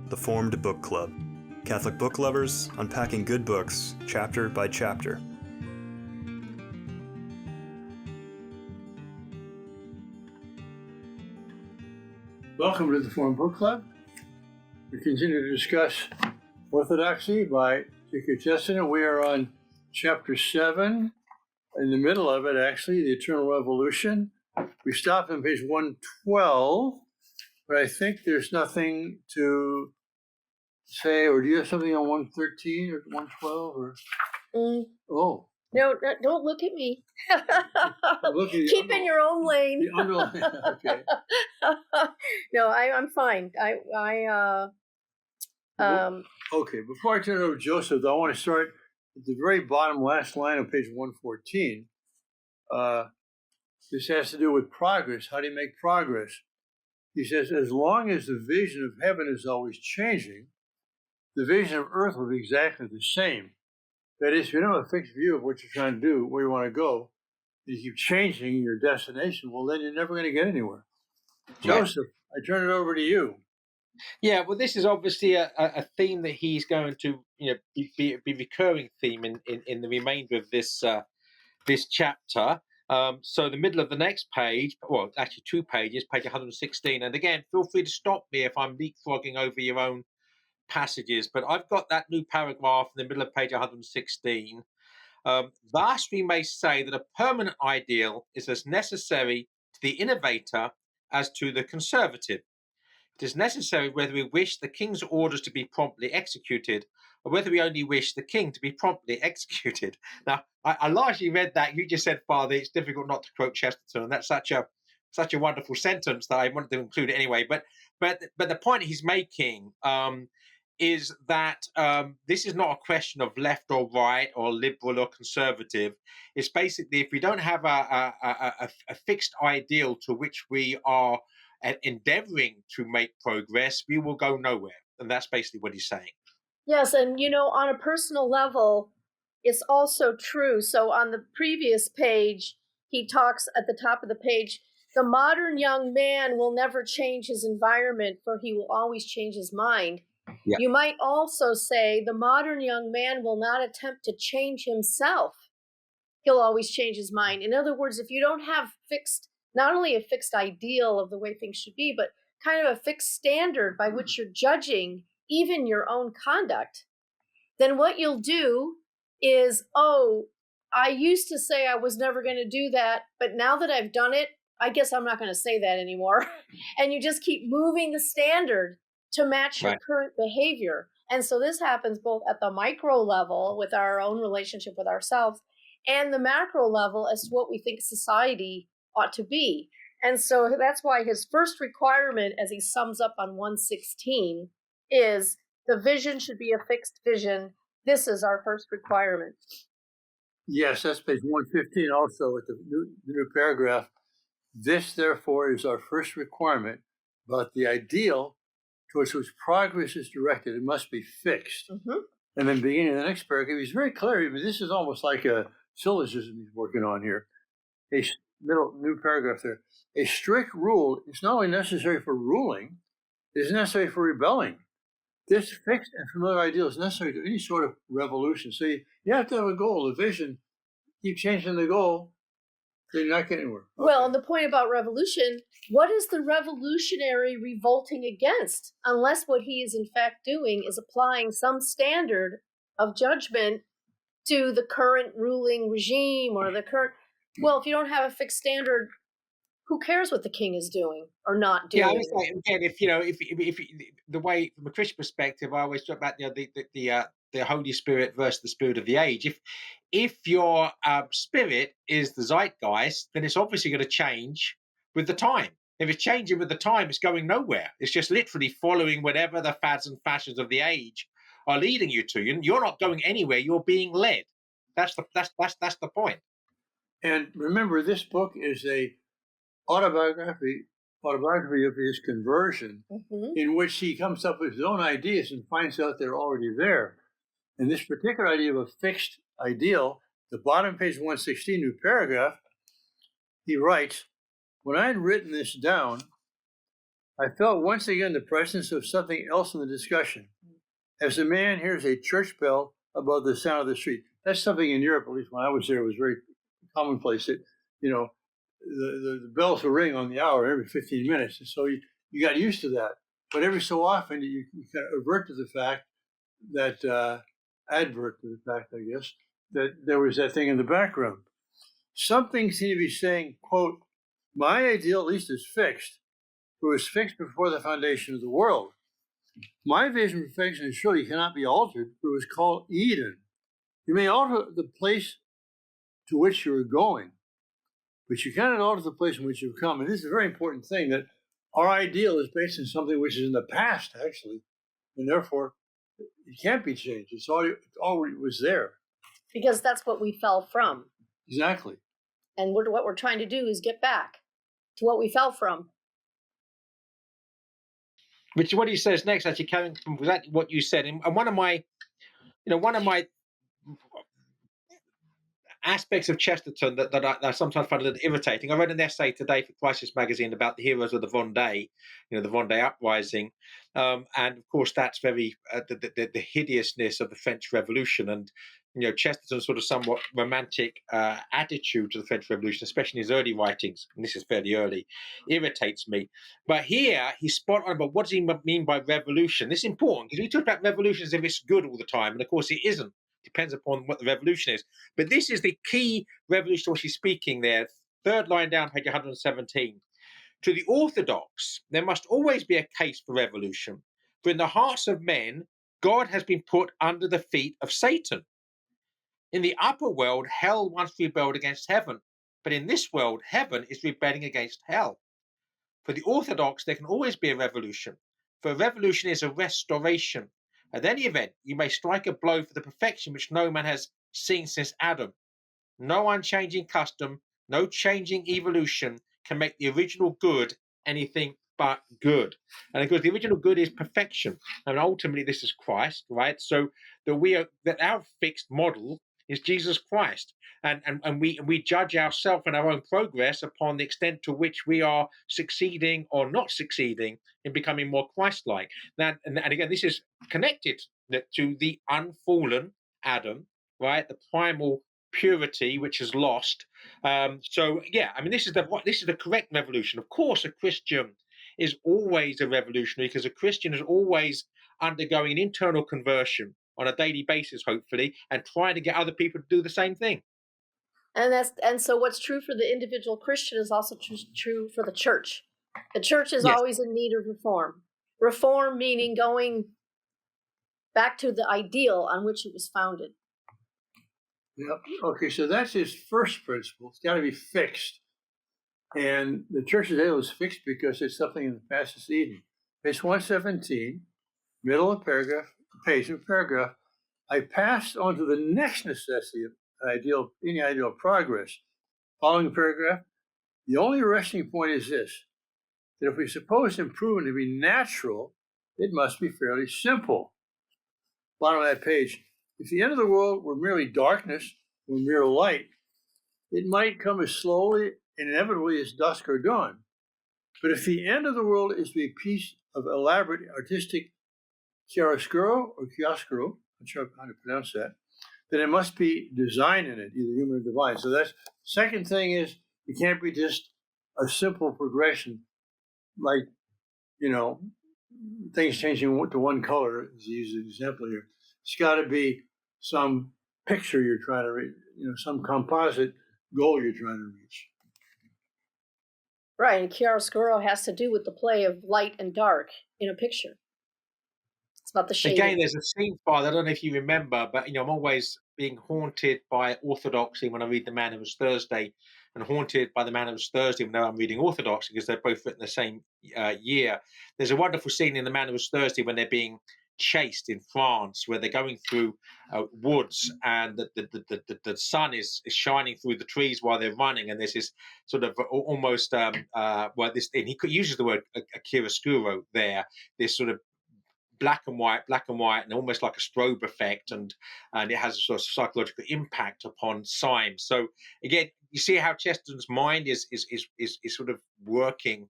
The Formed Book Club. Catholic book lovers unpacking good books, chapter by chapter. Welcome to the Formed Book Club. We continue to discuss Orthodoxy by Chesterton. We are on chapter 7, in the middle of it, actually, the Eternal Revolution. We stopped on page 112, but I think there's nothing to say, or do you have something on 113 or 112? Or Oh. No, don't look at me. Keep in your own lane. The underline. Okay. No, I'm fine. Okay, before I turn it over to Joseph, though, I want to start at the very bottom last line of page 114. This has to do with progress. How do you make progress? He says, as long as the vision of heaven is always changing, the vision of earth will be exactly the same. That is, if you don't have a fixed view of what you're trying to do, where you want to go, you keep changing your destination, well, then you're never going to get anywhere. Joseph, I turn it over to you. Yeah, well, this is obviously a theme that he's going to, be recurring theme in the remainder of this chapter. So the middle of the next page, well, actually 2 pages, page 116. And again, feel free to stop me if I'm leapfrogging over your own passages. But I've got that new paragraph in the middle of page 116. Thus, we may say that a permanent ideal is as necessary to the innovator as to the conservative. It is necessary whether we wish the king's orders to be promptly executed or whether we only wish the king to be promptly executed. Now, I largely read that. You just said, Father, it's difficult not to quote Chesterton, and that's such a wonderful sentence that I wanted to include it anyway. But the point he's making is that this is not a question of left or right or liberal or conservative. It's basically, if we don't have a fixed ideal to which we are endeavoring to make progress, we will go nowhere. And that's basically what he's saying. Yes, and on a personal level, it's also true. So on the previous page, he talks at the top of the page, the modern young man will never change his environment, for he will always change his mind. Yeah. You might also say the modern young man will not attempt to change himself. He'll always change his mind. In other words, if you don't have not only a fixed ideal of the way things should be, but kind of a fixed standard by which you're judging even your own conduct, then what you'll do is, I used to say I was never going to do that, but now that I've done it, I guess I'm not going to say that anymore. And you just keep moving the standard to match your current behavior. And so this happens both at the micro level with our own relationship with ourselves and the macro level as to what we think society ought to be. And so that's why his first requirement, as he sums up on 116, is the vision should be a fixed vision. This is our first requirement. Yes, that's page 115 also at the new paragraph. This, therefore, is our first requirement, but the ideal towards which progress is directed, it must be fixed. Mm-hmm. And then beginning of the next paragraph, he's very clear. I mean, this is almost like a syllogism he's working on here. A new paragraph there. A strict rule is not only necessary for ruling, it is necessary for rebelling. This fixed and familiar ideal is necessary to any sort of revolution. So you have to have a goal, a vision. Keep changing the goal, so you're not getting anywhere. Okay. Well, the point about revolution, what is the revolutionary revolting against? Unless what he is in fact doing is applying some standard of judgment to the current ruling regime or the current... Well, if you don't have a fixed standard, who cares what the king is doing or not doing? Yeah, I was like, again, if the way from a Christian perspective, I always talk about the Holy Spirit versus the spirit of the age. If your spirit is the zeitgeist, then it's obviously going to change with the time. If it's changing with the time, it's going nowhere. It's just literally following whatever the fads and fashions of the age are leading you to. You're not going anywhere. You're being led. That's the point. And remember, this book is a autobiography of his conversion, mm-hmm. in which he comes up with his own ideas and finds out they're already there. And this particular idea of a fixed ideal, the bottom page 116, new paragraph, he writes, when I had written this down, I felt once again the presence of something else in the discussion. As a man hears a church bell above the sound of the street. That's something in Europe, at least when I was there, it was very commonplace. That, the bells will ring on the hour every 15 minutes. And so you got used to that. But every so often, you kind of advert to the fact, I guess, that there was that thing in the background. Something seemed to be saying, quote, my ideal at least is fixed. It was fixed before the foundation of the world. My vision of perfection surely cannot be altered, for it was called Eden. You may alter the place to which you are going, but you cannot alter the place in which you've come. And this is a very important thing, that our ideal is based on something which is in the past, actually, and therefore it can't be changed. It already was there. Because that's what we fell from. Exactly. And what we're trying to do is get back to what we fell from. Which is what he says next, actually, coming from exactly what you said. And one of my aspects of Chesterton that I sometimes find a little irritating. I read an essay today for Crisis Magazine about the heroes of the Vendée, the Vendée uprising, and of course that's very the hideousness of the French Revolution, and Chesterton's sort of somewhat romantic attitude to the French Revolution, especially in his early writings, and this is fairly early, irritates me. But here he's spot on about what does he mean by revolution. This is important because we talk about revolution as if it's good all the time, and of course it isn't. Depends upon what the revolution is. But this is the key revolution which he's speaking there. Third line down, page 117. To the Orthodox, there must always be a case for revolution, for in the hearts of men, God has been put under the feet of Satan. In the upper world, hell once rebelled against heaven, but in this world, heaven is rebelling against hell. For the Orthodox, there can always be a revolution, for a revolution is a restoration. At any event, you may strike a blow for the perfection which no man has seen since Adam. No unchanging custom, no changing evolution can make the original good anything but good. And of course, the original good is perfection. And ultimately, this is Christ, right? So that our fixed model is Jesus Christ. And we judge ourselves and our own progress upon the extent to which we are succeeding or not succeeding in becoming more Christ-like. And again, this is connected to the unfallen Adam, right? The primal purity which is lost. This is the correct revolution. Of course, a Christian is always a revolutionary because a Christian is always undergoing an internal conversion on a daily basis, hopefully, and trying to get other people to do the same thing. And so what's true for the individual Christian is also true for the church. The church is always in need of reform. Reform meaning going back to the ideal on which it was founded. Yep. Okay, so that's his first principle. It's got to be fixed. And the church today was fixed because it's something in the past is Eden. Page 117, middle of paragraph, I passed on to the next necessity of any ideal progress. Following paragraph, the only resting point is this, that if we suppose improvement to be natural, it must be fairly simple. Bottom of that page, if the end of the world were merely darkness or mere light, it might come as slowly and inevitably as dusk or dawn. But if the end of the world is to be a piece of elaborate artistic chiaroscuro, I'm not sure how to pronounce that, then it must be design in it, either human or divine. So that's second thing is it can't be just a simple progression like, things changing to one color, as you use an example here. It's got to be some picture you're trying to reach, some composite goal you're trying to reach. Right, and chiaroscuro has to do with the play of light and dark in a picture. It's about the shading. Again, there's a scene, Father, I don't know if you remember, but I'm always being haunted by Orthodoxy when I read The Man Who Was Thursday, and haunted by The Man Who Was Thursday when I'm reading Orthodoxy, because they're both written the same year. There's a wonderful scene in The Man Who Was Thursday when they're being chased in France, where they're going through woods, and the sun is shining through the trees while they're running, and there's this sort of almost and he uses the word chiaroscuro there, this sort of black and white, and almost like a strobe effect, and it has a sort of psychological impact upon Syme. So again, you see how Chesterton's mind is sort of working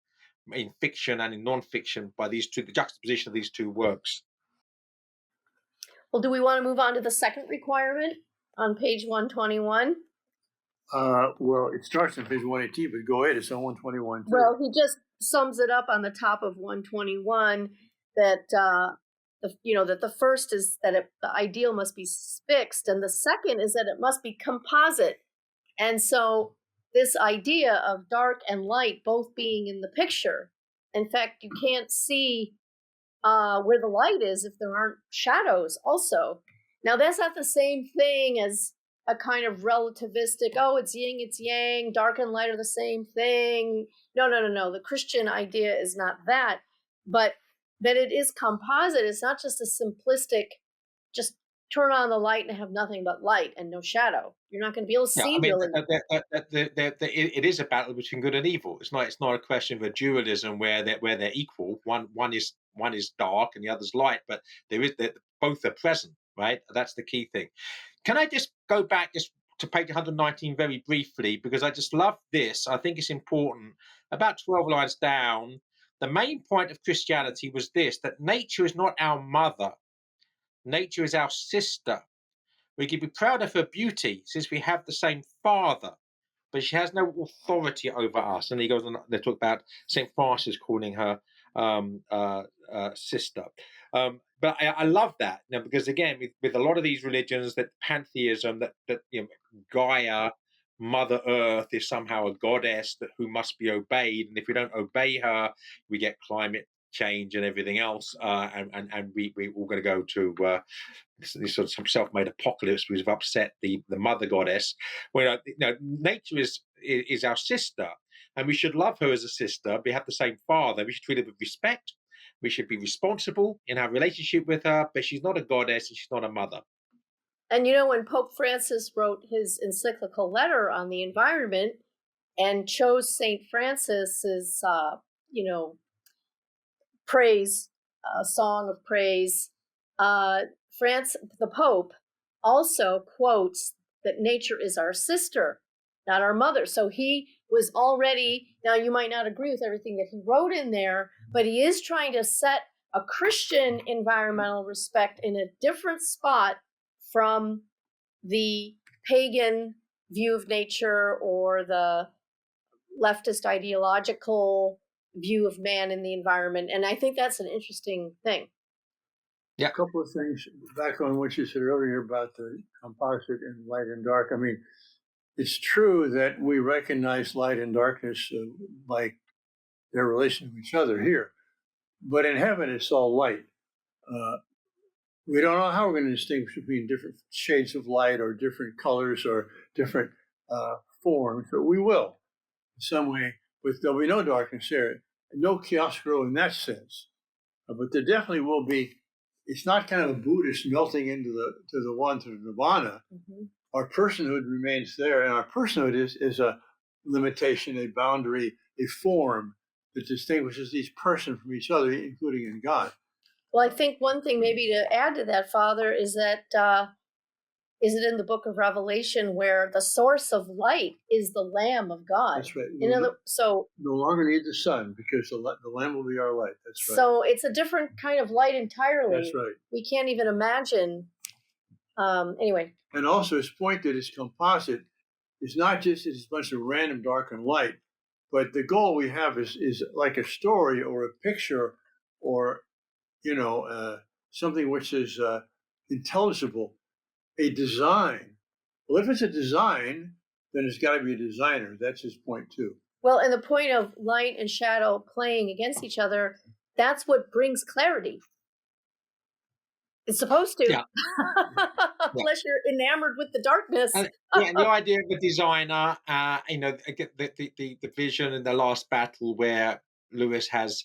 in fiction and in non-fiction by the juxtaposition of these two works. Well, do we want to move on to the second requirement on page 121? Well, it starts on page 118, but go ahead. It's on 121 too. Well, he just sums it up on the top of 121 that that the first is that the ideal must be fixed, and the second is that it must be composite. And so this idea of dark and light both being in the picture. In fact, you can't see where the light is if there aren't shadows also. Now, that's not the same thing as a kind of relativistic, oh, it's yin, it's yang, dark and light are the same thing. No. The Christian idea is not that, but that it is composite. It's not just a simplistic, just turn on the light and have nothing but light and no shadow. You're not going to be able to see really. It is a battle between good and evil. It's not a question of a dualism where they're equal. One is dark and the other's light, but both are present, right? That's the key thing. Can I just go back just to page 119 very briefly, because I just love this. I think it's important. About 12 lines down, the main point of Christianity was this, that nature is not our mother. Nature is our sister. We can be proud of her beauty since we have the same father, but she has no authority over us. And he goes on, they talk about St. Francis calling her sister. But I love that now, because again, with a lot of these religions, that pantheism, that Gaia, Mother Earth, is somehow a goddess who must be obeyed, and if we don't obey her, we get climate change and everything else, and we're all going to go to this sort of self-made apocalypse because we've upset the mother goddess. Well, nature is our sister, and we should love her as a sister. We have the same father. We should treat her with respect. We should be responsible in our relationship with her, but she's not a goddess and she's not a mother. And when Pope Francis wrote his encyclical letter on the environment and chose St. Francis's, praise, song of praise, the Pope also quotes that nature is our sister, not our mother. So he was already, now you might not agree with everything that he wrote in there, but he is trying to set a Christian environmental respect in a different spot from the pagan view of nature or the leftist ideological view of man in the environment. And I think that's an interesting thing. Yeah. A couple of things back on what you said earlier about the composite and light and dark. I mean, it's true that we recognize light and darkness by their relation to each other here, but in heaven it's all light. We don't know how we're going to distinguish between different shades of light or different colors or different forms, but we will in some way. But there'll be no darkness there, no chiaroscuro in that sense. But there definitely will be. It's not kind of a Buddhist melting into the nirvana. Mm-hmm. Our personhood remains there, and our personhood is a limitation, a boundary, a form that distinguishes each person from each other, including in God. Well, I think one thing maybe to add to that, Father, is that is it in the book of Revelation where the source of light is the Lamb of God? That's right. So no longer need the sun because the Lamb will be our light. That's right. So it's a different kind of light entirely. That's right. We can't even imagine. Anyway. And also his point that it's composite is not just it's a bunch of random dark and light, but the goal we have is like a story or a picture or something which is intelligible, a design. Well, if it's a design, then it's got to be a designer. That's his point too. Well, and the point of light and shadow playing against each other, that's what brings clarity. It's supposed to, unless you're enamored with the darkness. The idea of the designer, the vision in the last battle where Lewis has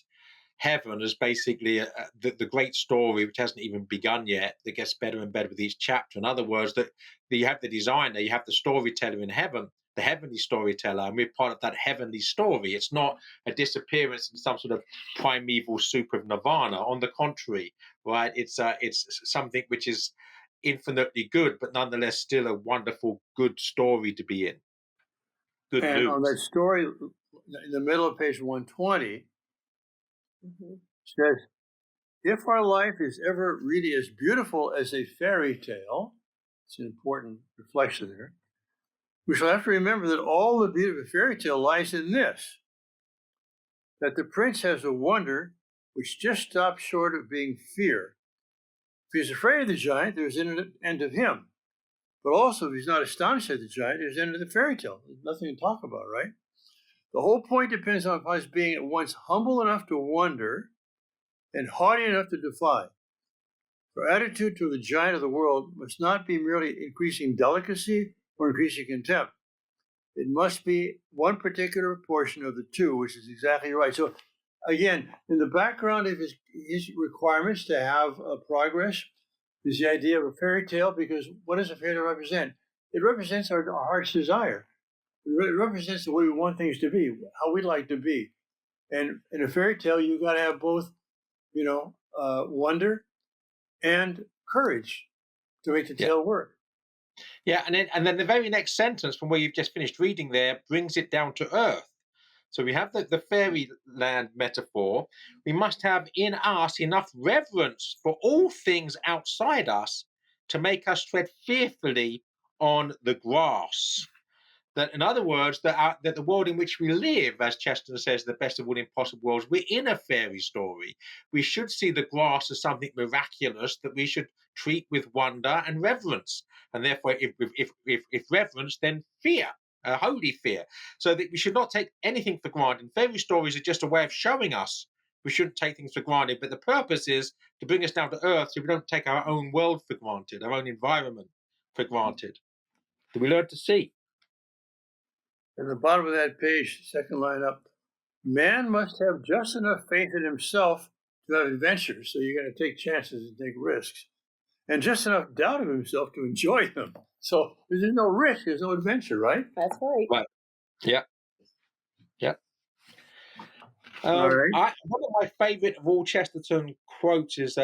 heaven as basically the great story, which hasn't even begun yet, that gets better and better with each chapter. In other words, that you have the designer, you have the storyteller in heaven, the heavenly storyteller, and we're part of that heavenly story. It's not a disappearance in some sort of primeval soup of nirvana. On the contrary, right? It's something which is infinitely good, but nonetheless still a wonderful, good story to be in. Good and news. On that story, in the middle of page 120, says, if our life is ever really as beautiful as a fairy tale, it's an important reflection there, we shall have to remember that all the beauty of a fairy tale lies in this, that the prince has a wonder which just stops short of being fear. If he's afraid of the giant, there's an end of him. But also, if he's not astonished at the giant, there's an end of the fairy tale. There's nothing to talk about, right? The whole point depends on us being at once humble enough to wonder and haughty enough to defy. Our attitude to the giant of the world must not be merely increasing delicacy or increasing contempt. It must be one particular portion of the two, which is exactly right. So, again, in the background of his requirements to have progress is the idea of a fairy tale, because what does a fairy tale represent? It represents our heart's desire. It represents the way we want things to be, how we like to be. And in a fairy tale, you've got to have both, wonder and courage to make the tale work. Yeah, and then the very next sentence from where you've just finished reading there brings it down to earth. So we have the fairyland metaphor. We must have in us enough reverence for all things outside us to make us tread fearfully on the grass. That, in other words, that the world in which we live, as Chesterton says, the best of all impossible worlds, we're in a fairy story. We should see the grass as something miraculous that we should treat with wonder and reverence. And therefore, if reverence, then fear, holy fear. So that we should not take anything for granted. Fairy stories are just a way of showing us we shouldn't take things for granted. But the purpose is to bring us down to earth so we don't take our own world for granted, our own environment for granted. Do we learn to see? At the bottom of that page, second line up, man must have just enough faith in himself to have adventures. So you're going to take chances and take risks. And just enough doubt of himself to enjoy them. So if there's no risk, there's no adventure, right? That's right. Right. Yeah. Yeah. All right. One of my favourite of all Chesterton quotes is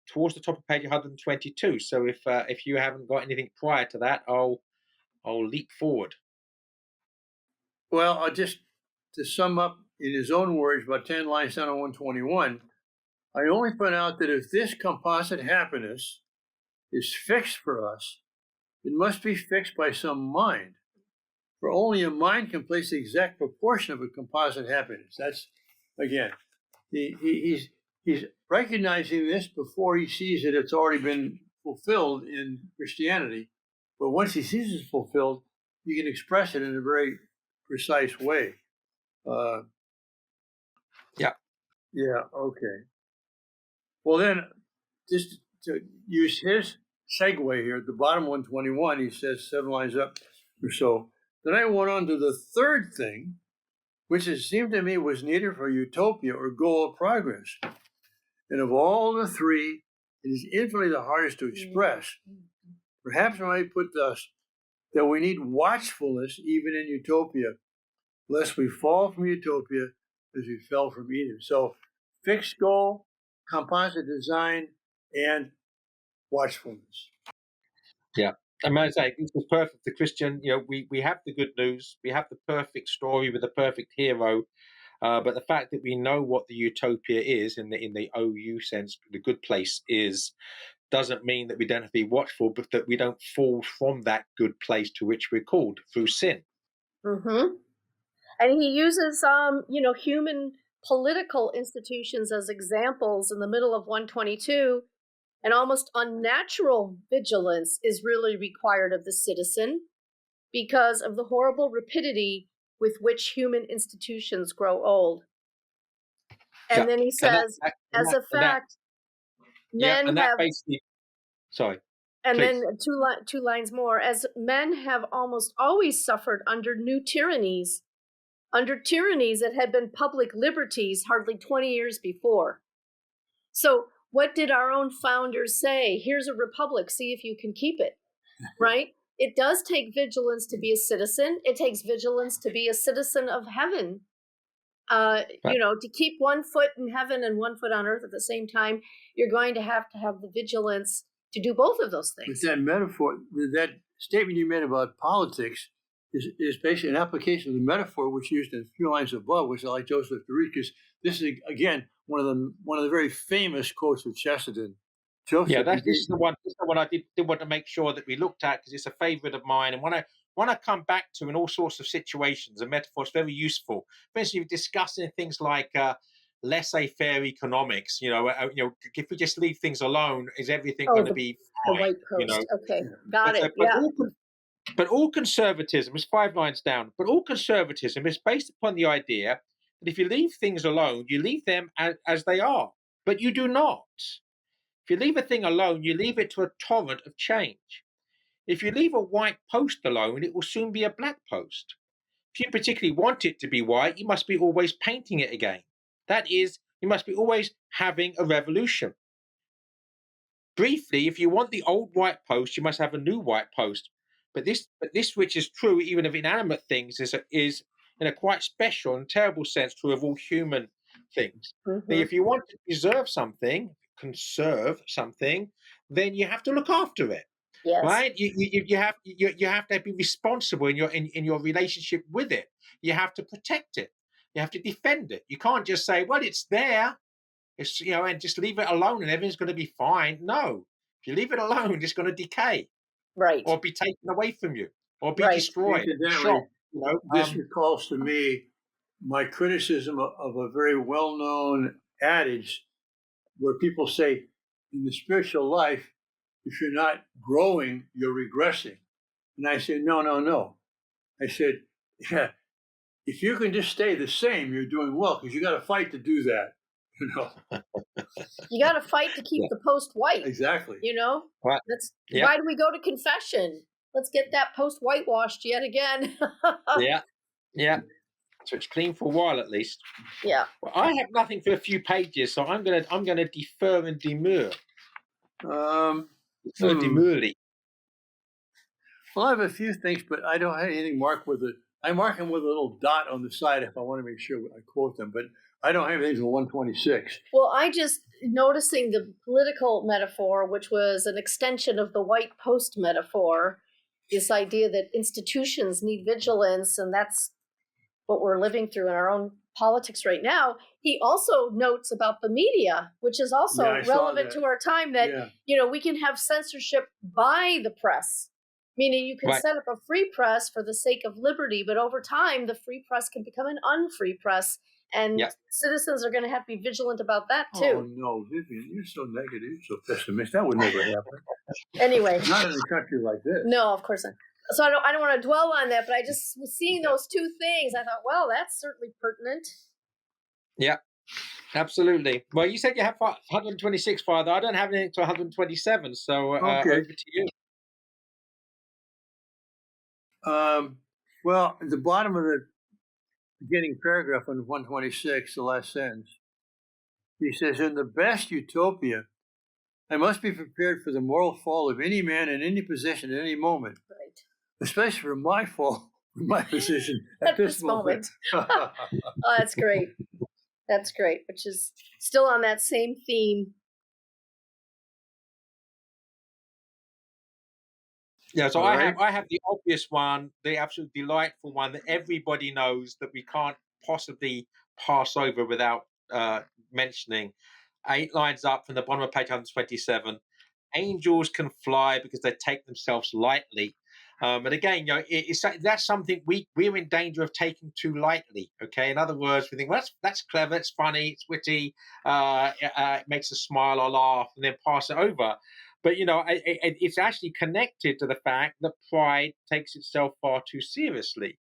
towards the top of page 122. So if you haven't got anything prior to that, I'll leap forward. Well, I'll just, to sum up in his own words, about 10 lines down on 121, I only point out that if this composite happiness is fixed for us, it must be fixed by some mind. For only a mind can place the exact proportion of a composite happiness. That's, again, he's recognizing this before he sees that it's already been fulfilled in Christianity. But once he sees it's fulfilled, he can express it in a very precise way. Yeah, okay. Well, then, just to use his segue here, at the bottom 121, he says 7 lines up or so. Then I went on to the third thing, which it seemed to me was needed for utopia or goal of progress. And of all the three, it is infinitely the hardest to express. Perhaps I might put thus, that we need watchfulness even in utopia, lest we fall from utopia as we fell from Eden. So fixed goal, composite design, and watchfulness. Yeah. I might say this was perfect. The Christian, we have the good news, we have the perfect story with the perfect hero, but the fact that we know what the utopia is in the OU sense, the good place is, doesn't mean that we don't have to be watchful, but that we don't fall from that good place to which we're called through sin. Mm-hmm. And he uses, human political institutions as examples in the middle of 122. And almost unnatural vigilance is really required of the citizen because of the horrible rapidity with which human institutions grow old. And then he says, as a fact, men have... Sorry. And please. then two lines more, as men have almost always suffered under new tyrannies, under tyrannies that had been public liberties hardly 20 years before. So what did our own founders say? Here's a republic, see if you can keep it, right? It does take vigilance to be a citizen. It takes vigilance to be a citizen of heaven. Right. To keep one foot in heaven and one foot on earth at the same time, you're going to have the vigilance to do both of those things. But that metaphor, that statement you made about politics is basically an application of the metaphor which used in a few lines above, which I like Joseph to read, because this is again one of the very famous quotes of Chesterton. Joseph, this is the one. This is the one I did want to make sure that we looked at because it's a favourite of mine, and when I come back to in all sorts of situations, a metaphor is very useful. For instance, you're discussing things like laissez-faire economics. If we just leave things alone, is everything going to be the fine? white post? Okay, got it. But all conservatism is 5 lines down. But all conservatism is based upon the idea that if you leave things alone, you leave them as they are. But you do not. If you leave a thing alone, you leave it to a torrent of change. If you leave a white post alone, it will soon be a black post. If you particularly want it to be white, you must be always painting it again. That is, you must be always having a revolution. Briefly, if you want the old white post, you must have a new white post. But this which is true even of inanimate things is in a quite special and terrible sense true of all human things. Mm-hmm. If you want to conserve something, then you have to look after it. Yes. Right? You have to be responsible in your relationship with it. You have to protect it. You have to defend it. You can't just say, well, it's there. It's and just leave it alone and everything's going to be fine. No. If you leave it alone, it's going to decay. Right. Or be taken away from you. Or be destroyed. Incidentally, this recalls to me my criticism of a very well-known adage where people say in the spiritual life, if you're not growing, you're regressing. And I said, no. I said, yeah, if you can just stay the same, you're doing well, because you got to fight to do that. You got to fight to keep the post white. Exactly. Why do we go to confession? Let's get that post whitewashed yet again. Yeah. So it's clean for a while at least. Yeah. Well, I have nothing for a few pages, so I'm gonna defer and demur. Demurely. Well, I have a few things, but I don't have anything marked with it. I mark them with a little dot on the side if I want to make sure I quote them, but I don't have anything for 126. Well, I just noticing the political metaphor, which was an extension of the white post metaphor, this idea that institutions need vigilance, and that's what we're living through in our own politics right now. He also notes about the media, which is also relevant to our time, that we can have censorship by the press, meaning you can set up a free press for the sake of liberty, but over time the free press can become an unfree press, and citizens are going to have to be vigilant about that too. Oh no, Vivian, you're so negative, you're so pessimistic. That would never happen. Anyway, not in a country like this. No, of course not. So I don't want to dwell on that, but I just was seeing those two things. I thought, well, that's certainly pertinent. Yeah, absolutely. Well, you said you have 126, Father. I don't have anything to 127, so over to you. Well, at the bottom of the beginning paragraph on 126, the last sentence, he says, in the best utopia, I must be prepared for the moral fall of any man in any position at any moment. Right. Especially for my fall, my position at this moment. Oh, that's great. That's great, which is still on that same theme. Yeah, so I have the obvious one, the absolute delightful one that everybody knows that we can't possibly pass over without mentioning. 8 lines up from the bottom of page 127. Angels can fly because they take themselves lightly. And again, that's something we're in danger of taking too lightly. Okay, in other words, we think, well, that's clever, it's funny, it's witty, it makes us smile or laugh, and then pass it over. But it's actually connected to the fact that pride takes itself far too seriously,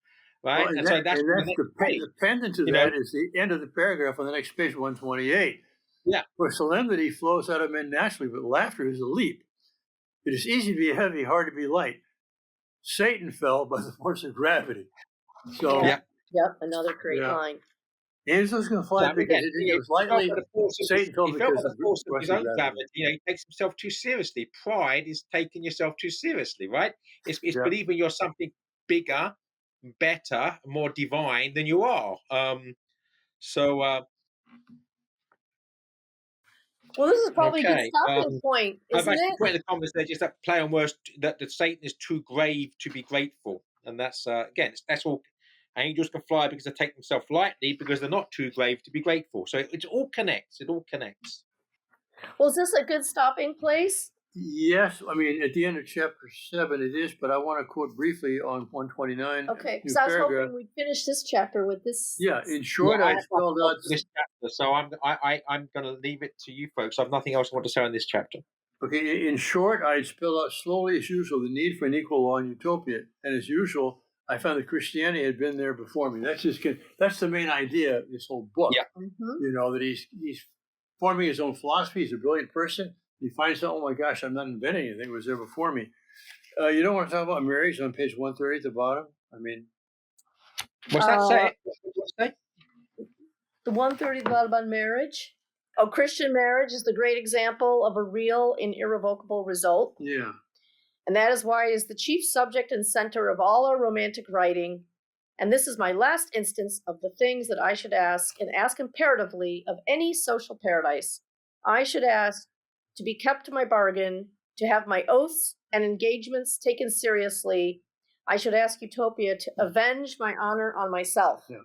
right? Well, so that's the pendant to that is the end of the paragraph on the next page, 128. Yeah, where solemnity flows out of men naturally, but laughter is a leap. It is easy to be heavy, hard to be light. Satan fell by the force of gravity. So, another great line. Angels can fly because it was lightly. Satan fell because of the force of his own gravity. He takes himself too seriously. Pride is taking yourself too seriously, right? It's believing you're something bigger, better, more divine than you are. Well, this is probably a good stopping point, isn't I've actually it? put in the comments there just that play on words that Satan is too grave to be grateful, and that's again, that's all Angels can fly because they take themselves lightly, because they're not too grave to be grateful. So it all connects. It all connects. Well, is this a good stopping place? Yes, I mean, at the end of chapter 7 it is, but I want to quote briefly on 129. Okay, new because I was paragraph. hoping we'd finish this chapter with this. Yeah, in short, Yeah, I spelled out. this chapter, so I'm going to leave it to you folks. I have nothing else I want to say on this chapter. Okay, in short, I spelled out slowly as usual the need for an equal law in utopia, and as usual, I found that Christianity had been there before me. That's the main idea of this whole book. Yeah. Mm-hmm. You know, that he's forming his own philosophy. He's a brilliant person. He finds out, oh my gosh, I'm not inventing anything. It was there before me. You don't want to talk about marriage on page 130 at the bottom? I mean, What's that say? What's that say? The 130 about marriage. Oh, Christian marriage is the great example of a real and irrevocable result. yeah. And that is why it is the chief subject and center of all our romantic writing. And this is my last instance of the things that I should ask, and ask imperatively of any social paradise. I should ask to be kept to my bargain, to have my oaths and engagements taken seriously. I should ask Utopia to avenge my honor on myself. Yeah.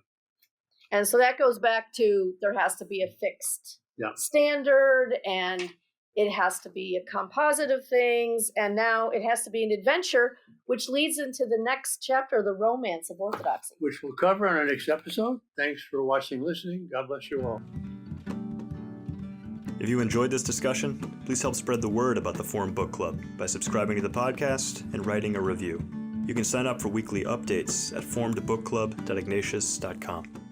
And so that goes back to there has to be a fixed standard, and it has to be a composite of things, and now it has to be an adventure, which leads into the next chapter, the romance of Orthodoxy. Which we'll cover on our next episode. Thanks for watching, listening. God bless you all. If you enjoyed this discussion, please help spread the word about the Forum Book Club by subscribing to the podcast and writing a review. You can sign up for weekly updates at formedbookclub.ignatius.com.